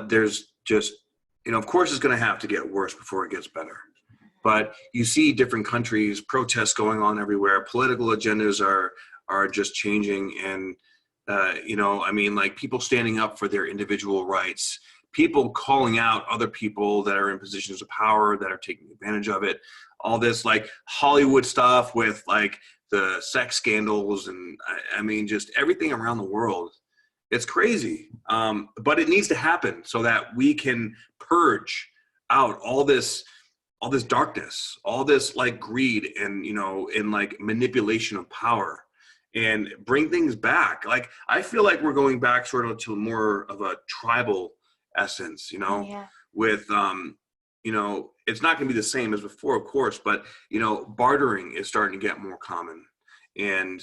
there's just, of course it's going to have to get worse before it gets better. But you see different countries, protests going on everywhere. Political agendas are just changing. And, like people standing up for their individual rights, people calling out other people that are in positions of power that are taking advantage of it. All this like Hollywood stuff with like the sex scandals and just everything around the world. It's crazy. But it needs to happen so that we can purge out all this darkness, all this like greed and, and like manipulation of power, and bring things back. Like, I feel like we're going back sort of to more of a tribal essence, with, it's not going to be the same as before, of course, but, bartering is starting to get more common. And,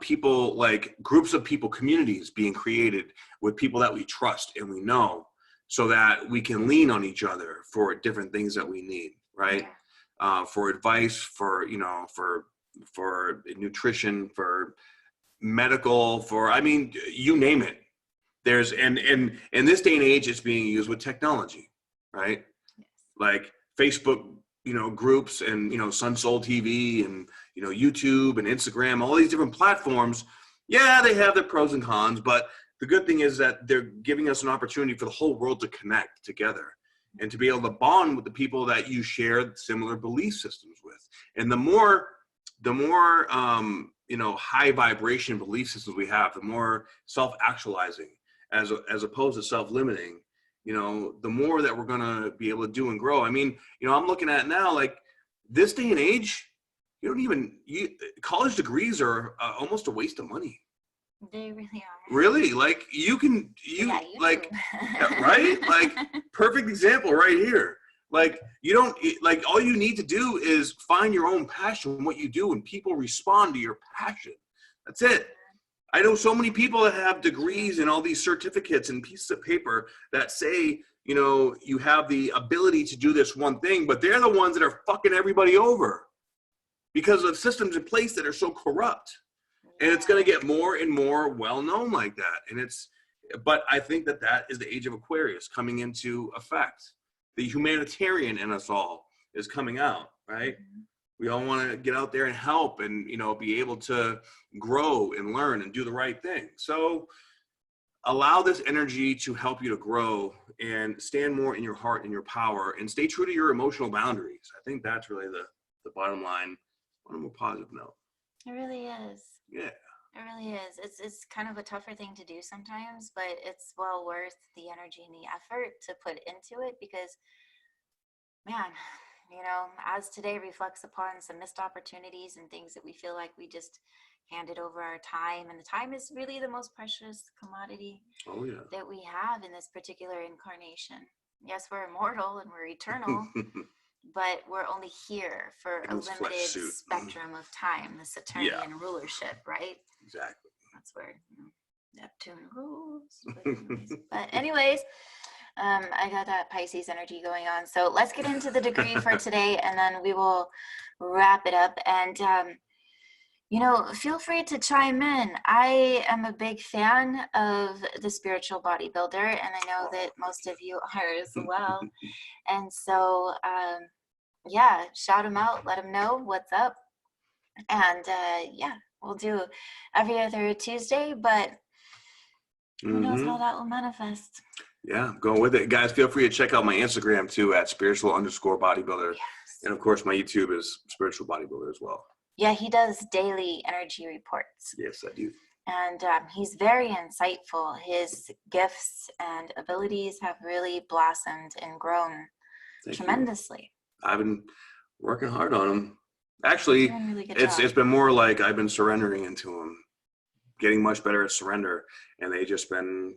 people, like groups of people, communities being created with people that we trust and we know, so that we can lean on each other for different things that we need, right? Yeah. For advice, for nutrition, for medical, you name it. There's, and in this day and age, it's being used with technology, right? Yes. Like Facebook, groups and, Sun Soul TV and, YouTube and Instagram, all these different platforms. Yeah, they have their pros and cons, but the good thing is that they're giving us an opportunity for the whole world to connect together and to be able to bond with the people that you share similar belief systems with. And the more high vibration belief systems we have, the more self-actualizing as opposed to self-limiting, the more that we're going to be able to do and grow. I'm looking at now, like this day and age, college degrees are almost a waste of money. They really are. Really? Like like, right? Like perfect example right here. Like all you need to do is find your own passion, what you do, and people respond to your passion. That's it. I know so many people that have degrees and all these certificates and pieces of paper that say, you have the ability to do this one thing, but they're the ones that are fucking everybody over because of systems in place that are so corrupt. And it's going to get more and more well-known like that. But I think that is the age of Aquarius coming into effect. The humanitarian in us all is coming out, right? Mm-hmm. We all want to get out there and help and, be able to grow and learn and do the right thing. So allow this energy to help you to grow and stand more in your heart and your power and stay true to your emotional boundaries. I think that's really the bottom line on a more positive note. It really is. Yeah. It really is. It's kind of a tougher thing to do sometimes, but it's well worth the energy and the effort to put into it because, man, as today reflects upon some missed opportunities and things that we feel like we just handed over our time, and the time is really the most precious commodity that we have in this particular incarnation. Yes, we're immortal and we're eternal. But we're only here for a limited spectrum of time, the Saturnian rulership, right? Exactly. That's where Neptune rules. But anyways, I got that Pisces energy going on. So let's get into the degree for today, and then we will wrap it up. And, feel free to chime in. I am a big fan of the spiritual bodybuilder, and I know that most of you are as well. And so, shout them out, let them know what's up. And we'll do every other Tuesday, but who knows how that will manifest. Yeah, going with it. Guys, feel free to check out my Instagram too at spiritual_bodybuilder. Yes. And of course, my YouTube is spiritual bodybuilder as well. Yeah, he does daily energy reports. Yes, I do. And he's very insightful. His gifts and abilities have really blossomed and grown tremendously. I've been working hard on them. Actually, Doing a really good it's job. been more like I've been surrendering into them, getting much better at surrender, and they just been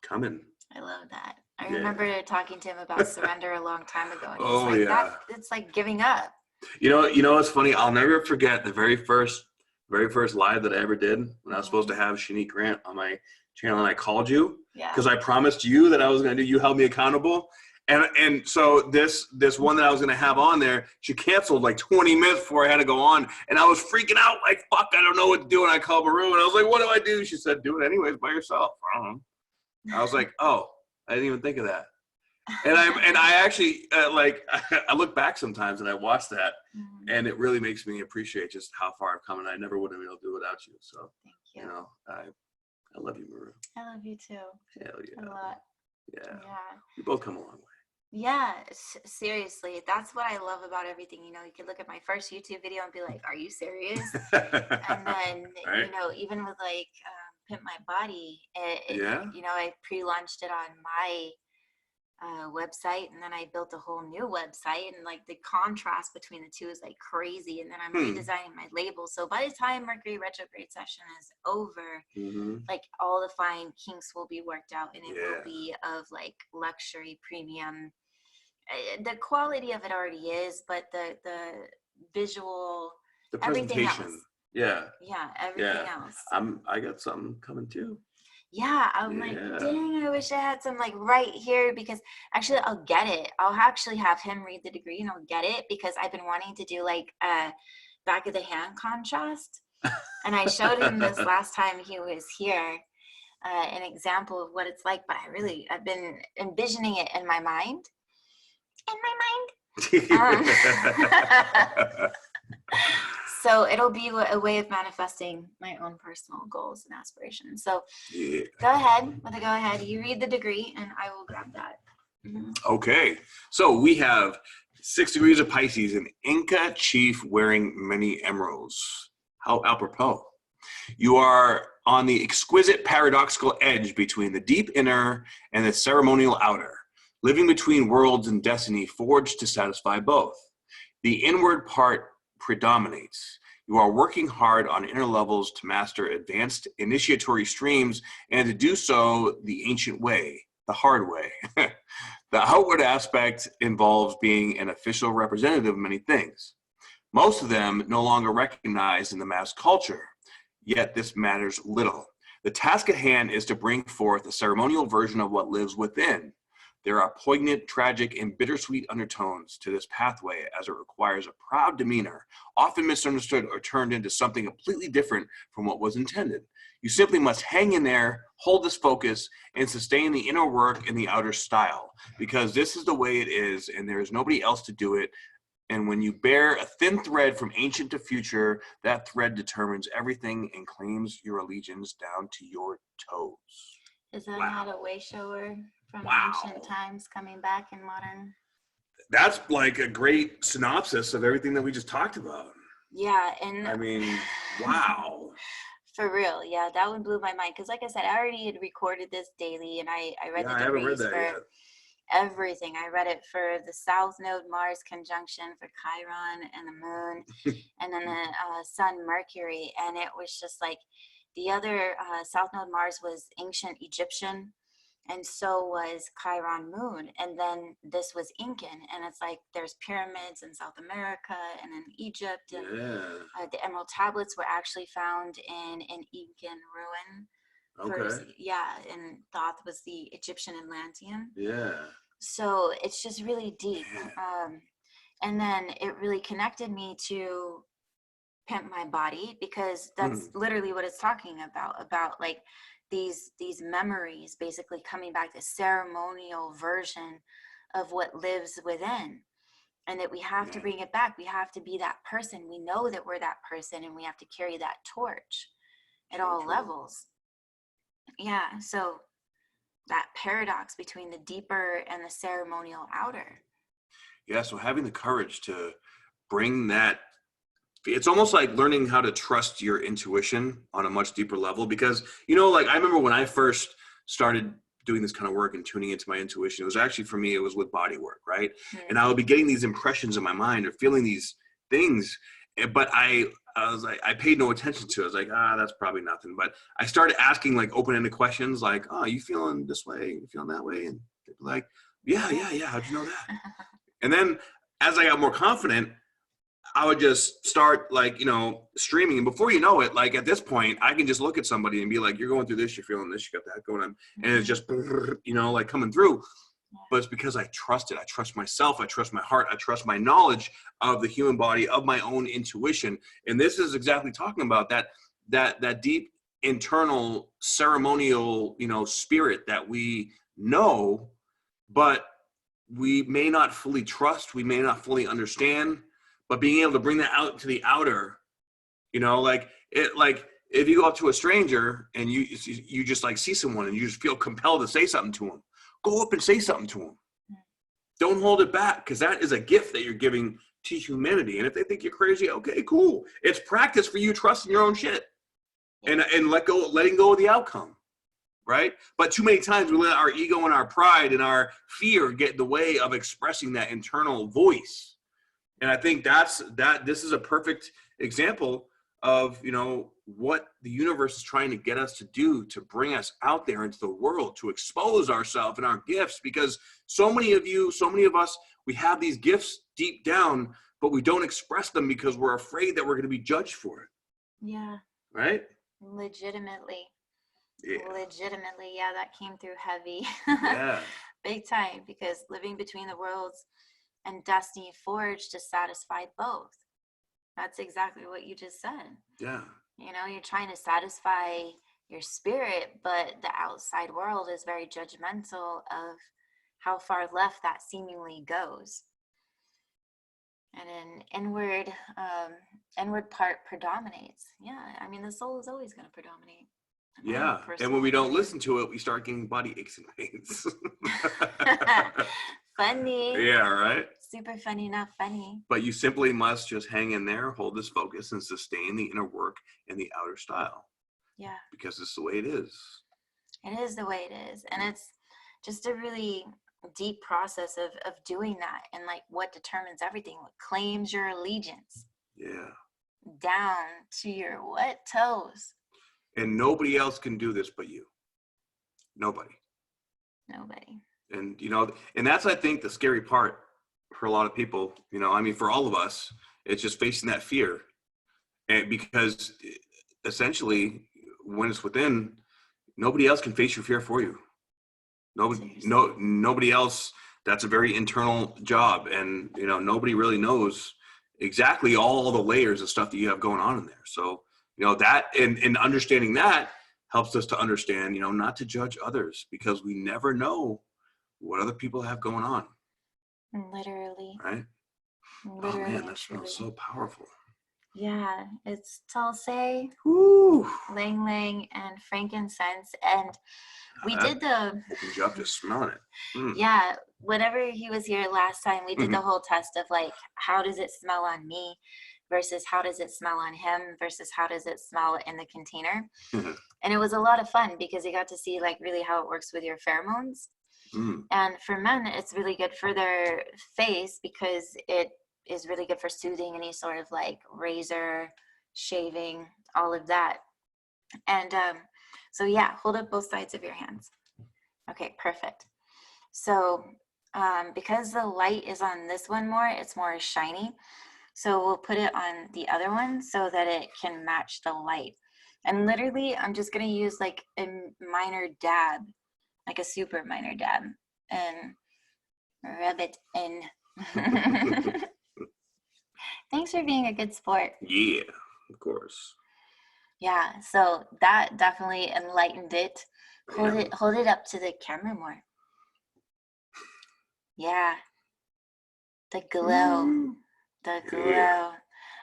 coming. I love that. I remember talking to him about surrender a long time ago, and he's Oh like, yeah. it's like giving up. You know what's funny? I'll never forget the very first live that I ever did when I was supposed to have Shanique Grant on my channel, and I called you because I promised you that I was going to do. You held me accountable, and so this one that I was going to have on there, she canceled like 20 minutes before I had to go on, and I was freaking out like, fuck, I don't know what to do. And I called Meru, and I was like, what do I do? She said, do it anyways by yourself. I don't know. I was like, oh, I didn't even think of that. And I actually like I look back sometimes and I watch that, and it really makes me appreciate just how far I've come, and I never would have been able to do it without you. So thank you. You know, I love you, Meru. I love you too. Hell yeah. A lot. Yeah. Yeah. We both come a long way. Yeah, seriously, that's what I love about everything. You know, you could look at my first YouTube video and be like, "Are you serious?" And then, right? you know, even with like Pimp My Body, you know, I pre-launched it on my website, and then I built a whole new website, and like the contrast between the two is like crazy. And then I'm redesigning my label, so by the time Mercury retrograde session is over, like all the fine kinks will be worked out, and it will be of like luxury premium. The quality of it already is, but the visual, the everything presentation, else. Everything else. I got something coming too. Yeah, I'm like, dang, I wish I had some like right here, because actually I'll get it. I'll actually have him read the degree and I'll get it, because I've been wanting to do like a back of the hand contrast. And I showed him this last time he was here, an example of what it's like, but I've been envisioning it in my mind. So it'll be a way of manifesting my own personal goals and aspirations. So go ahead. You read the degree and I will grab that. Okay. So we have 6 degrees of Pisces, an Inca chief wearing many emeralds. How apropos. You are on the exquisite paradoxical edge between the deep inner and the ceremonial outer, living between worlds and destiny forged to satisfy both. The inward part predominates. You are working hard on inner levels to master advanced initiatory streams, and to do so the ancient way, the hard way. The outward aspect involves being an official representative of many things, most of them no longer recognized in the mass culture, yet this matters little. The task at hand is to bring forth a ceremonial version of what lives within. There are poignant, tragic, and bittersweet undertones to this pathway, as it requires a proud demeanor, often misunderstood or turned into something completely different from what was intended. You simply must hang in there, hold this focus, and sustain the inner work in the outer style, because this is the way it is, and there is nobody else to do it. And when you bear a thin thread from ancient to future, that thread determines everything and claims your allegiance down to your toes. Is that not a way shower from ancient times coming back in modern? That's like a great synopsis of everything that we just talked about. Yeah, and I mean, wow. For real, yeah, that one blew my mind, because like I said, I already had recorded this daily, and I read the degrees for everything. I read it for the South Node Mars conjunction for Chiron and the Moon, and then the Sun Mercury, and it was just like the other South Node Mars was ancient Egyptian, and so was Chiron Moon, and then this was Incan, and it's like there's pyramids in South America and in Egypt, and the emerald tablets were actually found in an Incan ruin. First, and Thoth was the Egyptian Atlantean. So it's just really deep. And then it really connected me to Pimp My Body, because that's literally what it's talking about like these memories basically coming back, the ceremonial version of what lives within, and that we have to bring it back. We have to be that person. We know that we're that person, and we have to carry that torch at all levels. Yeah, so that paradox between the deeper and the ceremonial outer. Yeah, so having the courage to bring that, it's almost like learning how to trust your intuition on a much deeper level, because, you know, like I remember when I first started doing this kind of work and tuning into my intuition, it was actually, for me, it was with body work, right? And I would be getting these impressions in my mind or feeling these things, but I was like, I paid no attention to it. I was like, that's probably nothing. But I started asking like open-ended questions like, oh, you feeling this way? You feeling that way? And they'd be like, yeah. How'd you know that? And then as I got more confident, I would just start like, streaming. And before you know it, like at this point, I can just look at somebody and be like, you're going through this, you're feeling this, you got that going on. And it's just, like coming through. But it's because I trust it. I trust myself. I trust my heart. I trust my knowledge of the human body, of my own intuition. And this is exactly talking about that deep internal ceremonial, spirit that we know, but we may not fully trust. We may not fully understand. But being able to bring that out to the outer, like if you go up to a stranger and you just like see someone and you just feel compelled to say something to them, go up and say something to them. Don't hold it back, because that is a gift that you're giving to humanity. And if they think you're crazy, okay, cool. It's practice for you trusting your own shit and letting go of the outcome, right? But too many times we let our ego and our pride and our fear get in the way of expressing that internal voice. And I think this is a perfect example of, what the universe is trying to get us to do, to bring us out there into the world, to expose ourselves and our gifts, because so many of us, we have these gifts deep down, but we don't express them because we're afraid that we're going to be judged for it. Yeah. Right? Legitimately. Yeah. Legitimately. Yeah, that came through heavy. Yeah. Big time, because living between the worlds and destiny forged to satisfy both. That's exactly what you just said. Yeah. You're trying to satisfy your spirit, but the outside world is very judgmental of how far left that seemingly goes. And an inward part predominates. Yeah, I mean, the soul is always going to predominate. Yeah, and when we don't listen to it, we start getting body aches and pains. Funny. Yeah, right? Super funny, not funny. But you simply must just hang in there, hold this focus, and sustain the inner work and the outer style. Yeah. Because it's the way it is. It is the way it is. And it's just a really deep process of doing that, and like what determines everything, what claims your allegiance. Yeah. Down to your what toes. And nobody else can do this but you. Nobody. And, and that's, I think, the scary part for a lot of people, for all of us, it's just facing that fear. And because essentially when it's within, nobody else can face your fear for you. Nobody else. That's a very internal job. And, nobody really knows exactly all the layers of stuff that you have going on in there. So, that and understanding that helps us to understand, not to judge others, because we never know what other people have going on. Literally. Right? Literally. Oh man, that smells so powerful. Yeah, it's Tulse, Lang Lang, and frankincense. And we did opened you up just smelling it. Yeah, whenever he was here last time, we did the whole test of like, how does it smell on me versus how does it smell on him versus how does it smell in the container. And it was a lot of fun because you got to see like really how it works with your pheromones. And for men, it's really good for their face because it is really good for soothing any sort of like razor, shaving, all of that. And so yeah, hold up both sides of your hands. Okay, perfect. So because the light is on this one more, it's more shiny. So we'll put it on the other one so that it can match the light. And literally, I'm just going to use like a minor dab, like a super minor dab, and rub it in. Thanks for being a good sport. Yeah, of course. Yeah, so that definitely enlightened it. Hold it up to the camera more. Yeah. The glow. The glow. Yeah.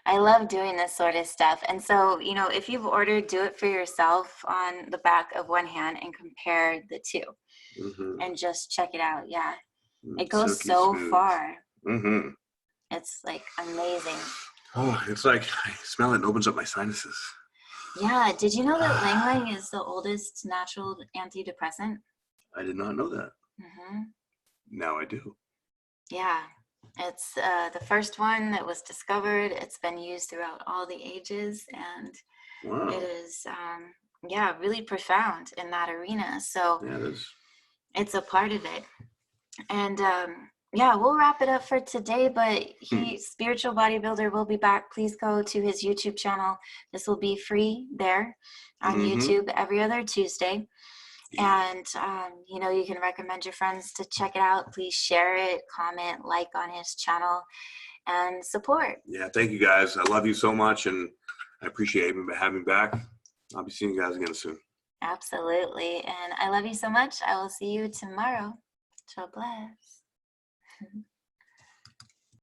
I love doing this sort of stuff. And so, if you've ordered, do it for yourself on the back of one hand and compare the two. And just check it out. Yeah. It goes so far. It's like amazing. Oh, it's like I smell it and opens up my sinuses. Yeah. Did you know that Lang Lang is the oldest natural antidepressant? I did not know that. Now I do. Yeah. It's the first one that was discovered. It's been used throughout all the ages, and Wow. it is, yeah, really profound in that arena. So yeah, it is. It's a part of it. And yeah, we'll wrap it up for today, but Spiritual Bodybuilder will be back. Please go to his YouTube channel. This will be free there on YouTube every other Tuesday. And, you know, you can recommend your friends to check it out. Please share it, comment, like on his channel, and support. Yeah, thank you guys. I love you so much, and I appreciate having me back. I'll be seeing you guys again soon. Absolutely. And I love you so much. I will see you tomorrow. God bless.